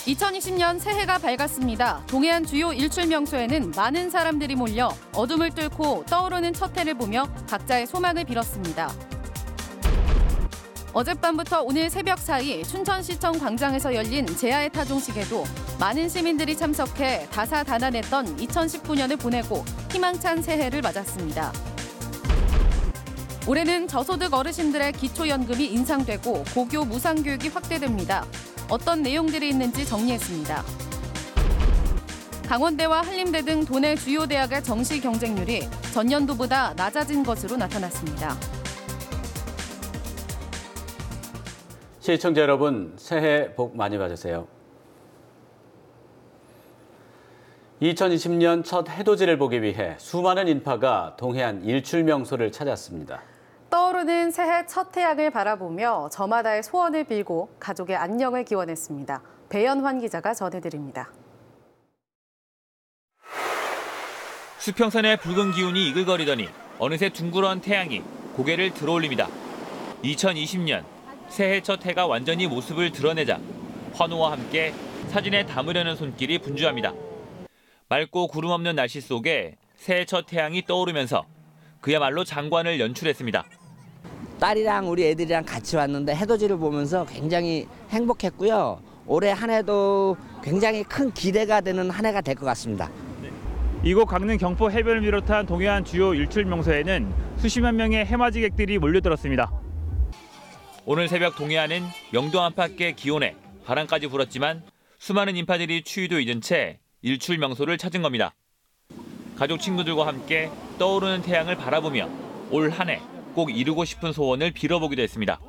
2020년 새해가 밝았습니다. 동해안 주요 일출 명소에는 많은 사람들이 몰려 어둠을 뚫고 떠오르는 첫 해를 보며 각자의 소망을 빌었습니다. 어젯밤부터 오늘 새벽 사이 춘천시청 광장에서 열린 제야의 타종식에도 많은 시민들이 참석해 다사다난했던 2019년을 보내고 희망찬 새해를 맞았습니다. 올해는 저소득 어르신들의 기초연금이 인상되고 고교 무상교육이 확대됩니다. 어떤 내용들이 있는지 정리했습니다. 강원대와 한림대 등 도내 주요 대학의 정시 경쟁률이 전년도보다 낮아진 것으로 나타났습니다. 시청자 여러분, 새해 복 많이 받으세요. 2020년 첫 해돋이를 보기 위해 수많은 인파가 동해안 일출 명소를 찾았습니다. 떠오르는 새해 첫 태양을 바라보며 저마다의 소원을 빌고 가족의 안녕을 기원했습니다. 배연환 기자가 전해드립니다. 수평선의 붉은 기운이 이글거리더니 어느새 둥그런 태양이 고개를 들어올립니다. 2020년 새해 첫 해가 완전히 모습을 드러내자 환호와 함께 사진에 담으려는 손길이 분주합니다. 맑고 구름 없는 날씨 속에 새해 첫 태양이 떠오르면서 그야말로 장관을 연출했습니다. 딸이랑 우리 애들이랑 같이 왔는데 해돋이를 보면서 굉장히 행복했고요. 올해 한 해도 굉장히 큰 기대가 되는 한 해가 될 것 같습니다. 이곳 강릉 경포 해변을 비롯한 동해안 주요 일출 명소에는 수십만 명의 해맞이객들이 몰려들었습니다. 오늘 새벽 동해안은 명도 안팎의 기온에 바람까지 불었지만 수많은 인파들이 추위도 잊은 채 일출 명소를 찾은 겁니다. 가족 친구들과 함께 떠오르는 태양을 바라보며 올 한 해 꼭 이루고 싶은 소원을 빌어보기도 했습니다.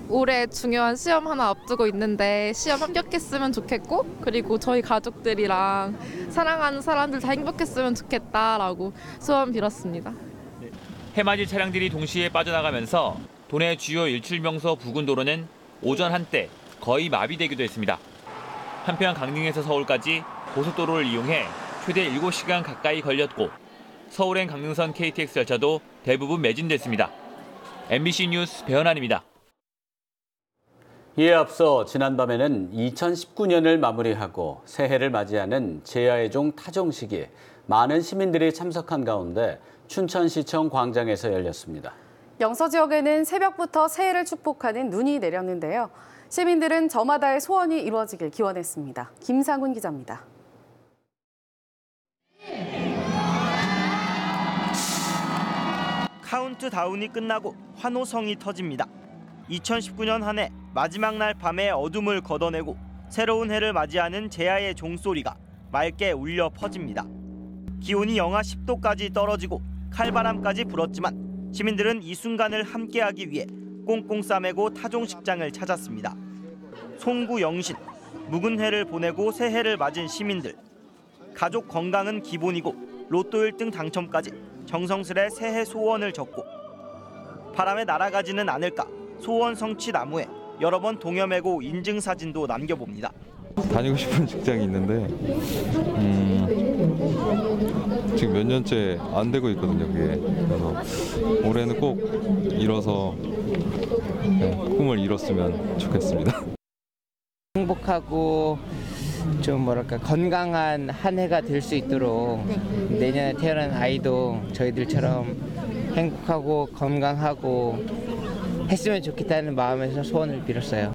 올해 중요한 시험 하나 앞두고 있는데 시험 합격했으면 좋겠고 그리고 저희 가족들이랑 사랑하는 사람들 다 행복했으면 좋겠다라고 소원 빌었습니다. 해맞이 차량들이 동시에 빠져나가면서 도내 주요 일출 명소 부근 도로는 오전 한때 거의 마비되기도 했습니다. 한편 강릉에서 서울까지 고속도로를 이용해 최대 7시간 가까이 걸렸고 서울행 강릉선 KTX 열차도 대부분 매진됐습니다. MBC 뉴스 배현환입니다. 이에 앞서 지난밤에는 2019년을 마무리하고 새해를 맞이하는 제야의 종 타종식이 많은 시민들이 참석한 가운데 춘천시청 광장에서 열렸습니다. 영서 지역에는 새벽부터 새해를 축복하는 눈이 내렸는데요. 시민들은 저마다의 소원이 이루어지길 기원했습니다. 김상훈 기자입니다. 카운트다운이 끝나고 환호성이 터집니다. 2019년 한 해 마지막 날 밤에 어둠을 걷어내고 새로운 해를 맞이하는 제야의 종소리가 맑게 울려 퍼집니다. 기온이 영하 10도까지 떨어지고 칼바람까지 불었지만 시민들은 이 순간을 함께하기 위해 꽁꽁 싸매고 타종식장을 찾았습니다. 송구 영신, 묵은 해를 보내고 새해를 맞은 시민들. 가족 건강은 기본이고 로또 1등 당첨까지 정성스레 새해 소원을 적고 바람에 날아가지는 않을까 소원 성취 나무에 여러 번 동여매고 인증사진도 남겨봅니다. 다니고 싶은 직장이 있는데 지금 몇 년째 안 되고 있거든요. 그게. 그래서 올해는 꼭 이뤄서 꿈을 이뤘으면 좋겠습니다. 행복하고 좀 뭐랄까 건강한 한 해가 될 수 있도록 내년에 태어난 아이도 저희들처럼 행복하고 건강하고 했으면 좋겠다는 마음에서 소원을 빌었어요.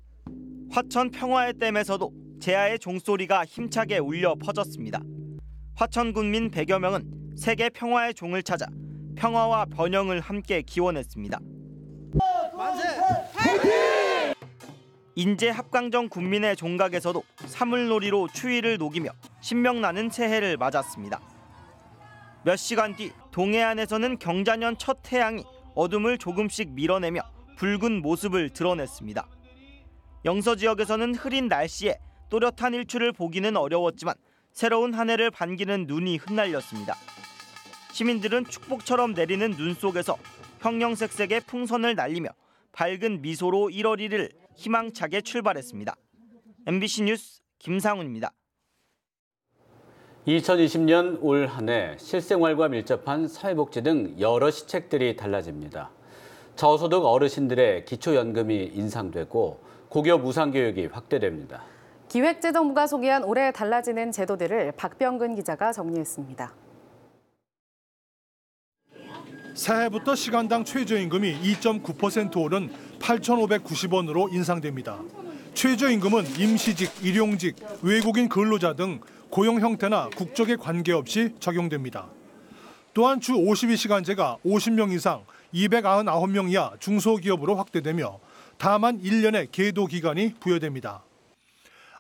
화천 평화의 댐에서도 제야의 종소리가 힘차게 울려 퍼졌습니다. 화천 군민 100여 명은 세계 평화의 종을 찾아 평화와 번영을 함께 기원했습니다. 인제 합강정 군민의 종각에서도 사물놀이로 추위를 녹이며 신명나는 새해를 맞았습니다. 몇 시간 뒤 동해안에서는 경자년 첫 태양이 어둠을 조금씩 밀어내며 붉은 모습을 드러냈습니다. 영서 지역에서는 흐린 날씨에 또렷한 일출을 보기는 어려웠지만 새로운 한 해를 반기는 눈이 흩날렸습니다. 시민들은 축복처럼 내리는 눈 속에서 형형색색의 풍선을 날리며 밝은 미소로 1월 1일 희망차게 출발했습니다. MBC 뉴스 김상훈입니다. 2020년 올 한 해 실생활과 밀접한 사회복지 등 여러 시책들이 달라집니다. 저소득 어르신들의 기초연금이 인상되고 고교 무상교육이 확대됩니다. 기획재정부가 소개한 올해 달라지는 제도들을 박병근 기자가 정리했습니다. 새해부터 시간당 최저임금이 2.9% 오른 8,590원으로 인상됩니다. 최저임금은 임시직, 일용직, 외국인 근로자 등 고용 형태나 국적에 관계없이 적용됩니다. 또한 주 52시간제가 50명 이상 299명 이하 중소기업으로 확대되며 다만 1년의 계도 기간이 부여됩니다.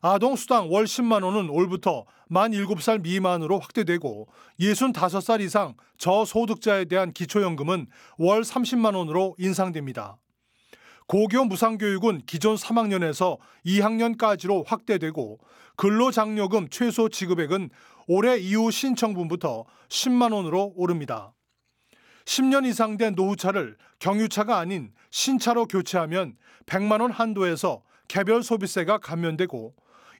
아동수당 월 10만 원은 올부터 만 7살 미만으로 확대되고 65살 이상 저소득자에 대한 기초연금은 월 30만 원으로 인상됩니다. 고교 무상교육은 기존 3학년에서 2학년까지로 확대되고 근로장려금 최소 지급액은 올해 이후 신청분부터 10만 원으로 오릅니다. 10년 이상 된 노후차를 경유차가 아닌 신차로 교체하면 100만 원 한도에서 개별 소비세가 감면되고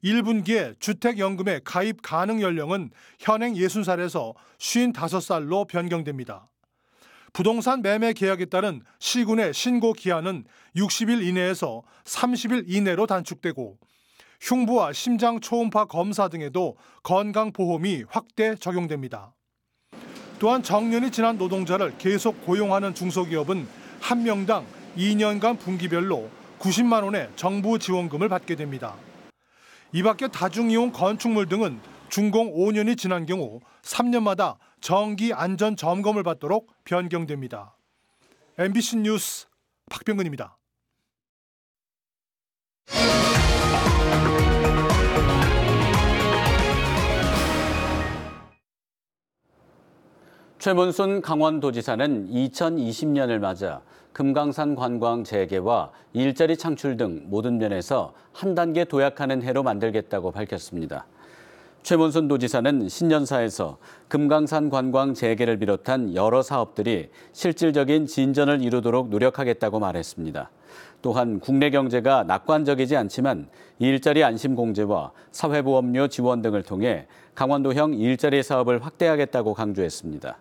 1분기에 주택연금의 가입 가능 연령은 현행 60살에서 55살로 변경됩니다. 부동산 매매 계약에 따른 시군의 신고 기한은 60일 이내에서 30일 이내로 단축되고 흉부와 심장 초음파 검사 등에도 건강보험이 확대 적용됩니다. 또한 정년이 지난 노동자를 계속 고용하는 중소기업은 한 명당 2년간 분기별로 90만 원의 정부 지원금을 받게 됩니다. 이 밖에 다중이용 건축물 등은 준공 5년이 지난 경우 3년마다 정기 안전 점검을 받도록 변경됩니다. MBC 뉴스 박병근입니다. 최문순 강원도지사는 2020년을 맞아 금강산 관광 재개와 일자리 창출 등 모든 면에서 한 단계 도약하는 해로 만들겠다고 밝혔습니다. 최문순 도지사는 신년사에서 금강산 관광 재개를 비롯한 여러 사업들이 실질적인 진전을 이루도록 노력하겠다고 말했습니다. 또한 국내 경제가 낙관적이지 않지만 일자리 안심 공제와 사회보험료 지원 등을 통해 강원도형 일자리 사업을 확대하겠다고 강조했습니다.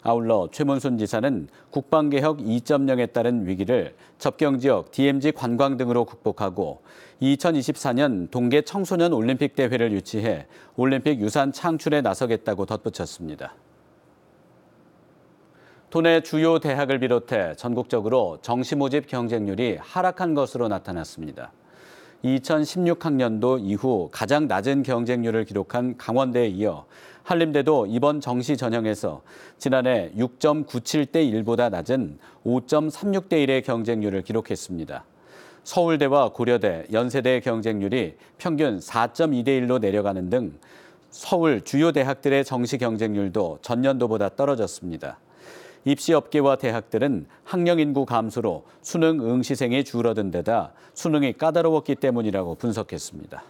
아울러 최문순 지사는 국방개혁 2.0에 따른 위기를 접경지역 DMZ 관광 등으로 극복하고 2024년 동계 청소년 올림픽 대회를 유치해 올림픽 유산 창출에 나서겠다고 덧붙였습니다. 도내 주요 대학을 비롯해 전국적으로 정시 모집 경쟁률이 하락한 것으로 나타났습니다. 2016학년도 이후 가장 낮은 경쟁률을 기록한 강원대에 이어 한림대도 이번 정시 전형에서 지난해 6.97대 1보다 낮은 5.36대 1의 경쟁률을 기록했습니다. 서울대와 고려대, 연세대의 경쟁률이 평균 4.2대 1로 내려가는 등 서울 주요 대학들의 정시 경쟁률도 전년도보다 떨어졌습니다. 입시업계와 대학들은 학령 인구 감소로 수능 응시생이 줄어든 데다 수능이 까다로웠기 때문이라고 분석했습니다.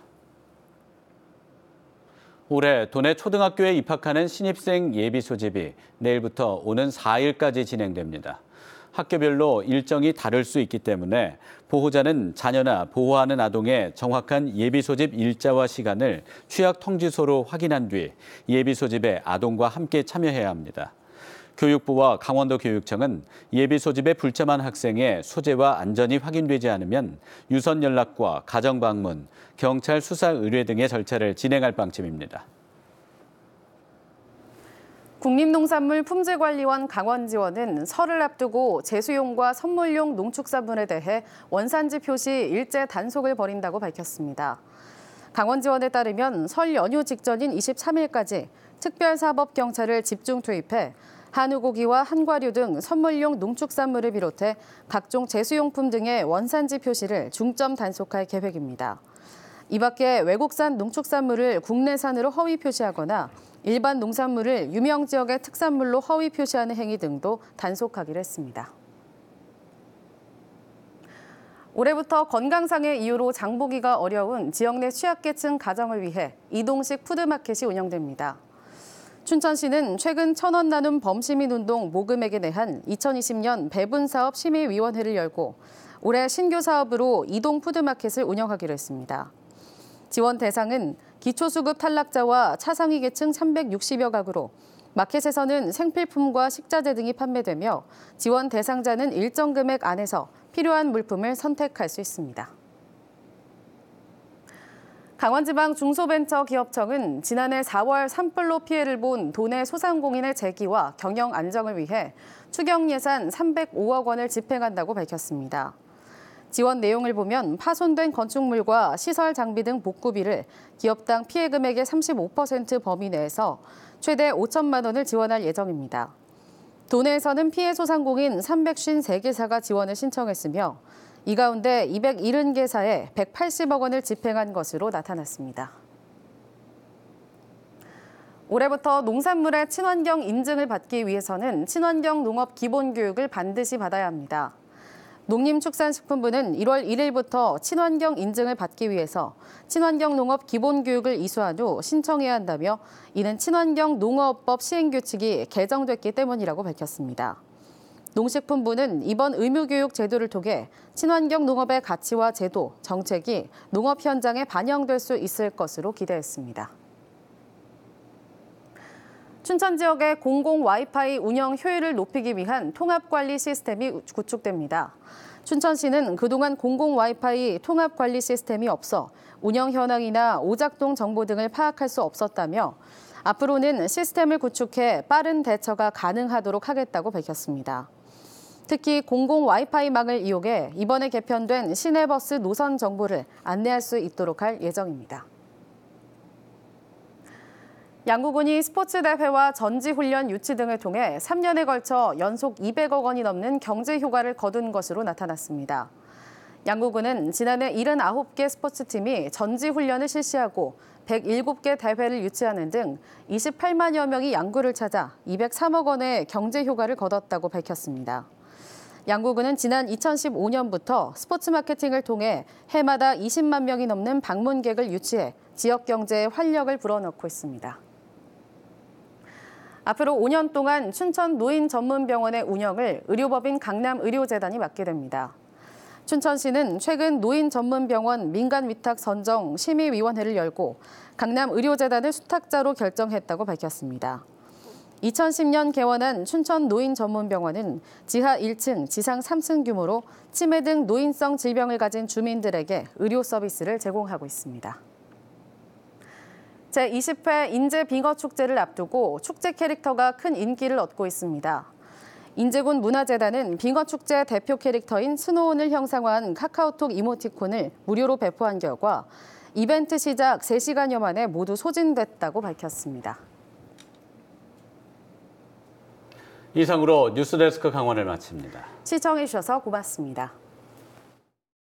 올해 도내 초등학교에 입학하는 신입생 예비 소집이 내일부터 오는 4일까지 진행됩니다. 학교별로 일정이 다를 수 있기 때문에 보호자는 자녀나 보호하는 아동의 정확한 예비 소집 일자와 시간을 취약 통지서로 확인한 뒤 예비 소집에 아동과 함께 참여해야 합니다. 교육부와 강원도 교육청은 예비 소집에 불참한 학생의 소재와 안전이 확인되지 않으면 유선 연락과 가정 방문, 경찰 수사 의뢰 등의 절차를 진행할 방침입니다. 국립농산물품질관리원 강원지원은 설을 앞두고 제수용과 선물용 농축산물에 대해 원산지 표시 일제 단속을 벌인다고 밝혔습니다. 강원지원에 따르면 설 연휴 직전인 23일까지 특별사법경찰을 집중 투입해 한우고기와 한과류 등 선물용 농축산물을 비롯해 각종 제수용품 등의 원산지 표시를 중점 단속할 계획입니다. 이 밖에 외국산 농축산물을 국내산으로 허위 표시하거나 일반 농산물을 유명 지역의 특산물로 허위 표시하는 행위 등도 단속하기로 했습니다. 올해부터 건강상의 이유로 장보기가 어려운 지역 내 취약계층 가정을 위해 이동식 푸드마켓이 운영됩니다. 춘천시는 최근 천원 나눔 범시민운동 모금액에 대한 2020년 배분사업 심의위원회를 열고 올해 신규 사업으로 이동 푸드마켓을 운영하기로 했습니다. 지원 대상은 기초수급 탈락자와 차상위 계층 360여 가구로 마켓에서는 생필품과 식자재 등이 판매되며 지원 대상자는 일정 금액 안에서 필요한 물품을 선택할 수 있습니다. 강원지방 중소벤처기업청은 지난해 4월 산불로 피해를 본 도내 소상공인의 재기와 경영 안정을 위해 추경 예산 305억 원을 집행한다고 밝혔습니다. 지원 내용을 보면 파손된 건축물과 시설 장비 등 복구비를 기업당 피해 금액의 35% 범위 내에서 최대 5천만 원을 지원할 예정입니다. 도내에서는 피해 소상공인 353개사가 지원을 신청했으며 이 가운데 270개사에 180억 원을 집행한 것으로 나타났습니다. 올해부터 농산물의 친환경 인증을 받기 위해서는 친환경 농업 기본교육을 반드시 받아야 합니다. 농림축산식품부는 1월 1일부터 친환경 인증을 받기 위해서 친환경 농업 기본교육을 이수한 후 신청해야 한다며 이는 친환경 농어법 시행규칙이 개정됐기 때문이라고 밝혔습니다. 농식품부는 이번 의무교육 제도를 통해 친환경 농업의 가치와 제도, 정책이 농업 현장에 반영될 수 있을 것으로 기대했습니다. 춘천 지역의 공공 와이파이 운영 효율을 높이기 위한 통합관리 시스템이 구축됩니다. 춘천시는 그동안 공공 와이파이 통합관리 시스템이 없어 운영 현황이나 오작동 정보 등을 파악할 수 없었다며 앞으로는 시스템을 구축해 빠른 대처가 가능하도록 하겠다고 밝혔습니다. 특히 공공 와이파이망을 이용해 이번에 개편된 시내버스 노선 정보를 안내할 수 있도록 할 예정입니다. 양구군이 스포츠대회와 전지훈련 유치 등을 통해 3년에 걸쳐 연속 200억 원이 넘는 경제 효과를 거둔 것으로 나타났습니다. 양구군은 지난해 79개 스포츠팀이 전지훈련을 실시하고 107개 대회를 유치하는 등 28만여 명이 양구를 찾아 203억 원의 경제 효과를 거뒀다고 밝혔습니다. 양구군은 지난 2015년부터 스포츠 마케팅을 통해 해마다 20만 명이 넘는 방문객을 유치해 지역 경제에 활력을 불어넣고 있습니다. 앞으로 5년 동안 춘천 노인전문병원의 운영을 의료법인 강남의료재단이 맡게 됩니다. 춘천시는 최근 노인전문병원 민간위탁 선정 심의위원회를 열고 강남의료재단을 수탁자로 결정했다고 밝혔습니다. 2010년 개원한 춘천 노인전문병원은 지하 1층, 지상 3층 규모로 치매 등 노인성 질병을 가진 주민들에게 의료 서비스를 제공하고 있습니다. 제20회 인제빙어축제를 앞두고 축제 캐릭터가 큰 인기를 얻고 있습니다. 인제군 문화재단은 빙어축제 대표 캐릭터인 스노운을 형상화한 카카오톡 이모티콘을 무료로 배포한 결과 이벤트 시작 3시간여 만에 모두 소진됐다고 밝혔습니다. 이상으로 뉴스데스크 강원을 마칩니다. 시청해주셔서 고맙습니다.